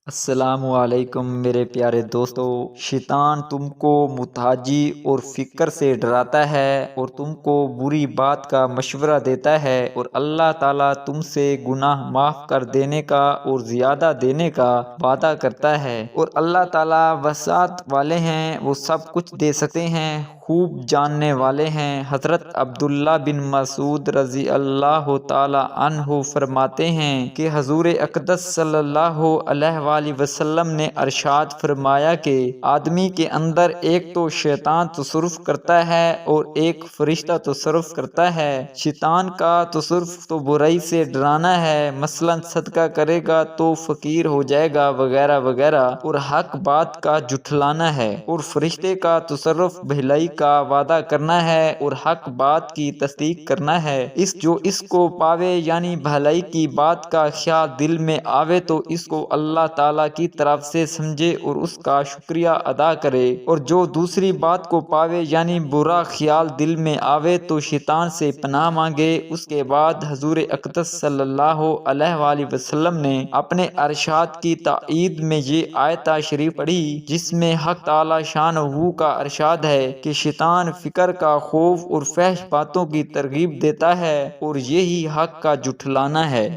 السلام علیکم میرے پیارے دوستو۔ شیطان تم کو متحجی اور فکر سے ڈراتا ہے اور تم کو بری بات کا مشورہ دیتا ہے، اور اللہ تعالیٰ تم سے گناہ معاف کر دینے کا اور زیادہ دینے کا وعدہ کرتا ہے، اور اللہ تعالیٰ وسعت والے ہیں، وہ سب کچھ دے سکتے ہیں، خوب جاننے والے ہیں۔ حضرت عبداللہ بن مسعود رضی اللہ تعالی عنہ فرماتے ہیں کہ حضور اقدس صلی اللہ علیہ وآلہ وسلم نے ارشاد فرمایا کہ آدمی کے اندر ایک تو شیطان تصرف کرتا ہے اور ایک فرشتہ تصرف کرتا ہے۔ شیطان کا تصرف تو برائی سے ڈرانا ہے، مثلا صدقہ کرے گا تو فقیر ہو جائے گا وغیرہ وغیرہ، اور حق بات کا جھٹلانا ہے، اور فرشتے کا تصرف بھلائی کا وعدہ کرنا ہے اور حق بات کی تصدیق کرنا ہے۔ جو اس کو پاوے یعنی بھلائی کی بات کا خیال دل میں آوے تو اس کو اللہ تعالیٰ کی طرف سے سمجھے اور اس کا شکریہ ادا کرے، اور جو دوسری بات کو پاوے یعنی برا خیال دل میں آوے تو شیطان سے پناہ مانگے۔ اس کے بعد حضور اقدس صلی اللہ علیہ وآلہ وسلم نے اپنے ارشاد کی تائید میں یہ آیت شریف پڑھی، جس میں حق تعالی شانہ کا ارشاد ہے کہ شیطان فکر کا خوف اور فحش باتوں کی ترغیب دیتا ہے اور یہی حق کا جھٹلانا ہے۔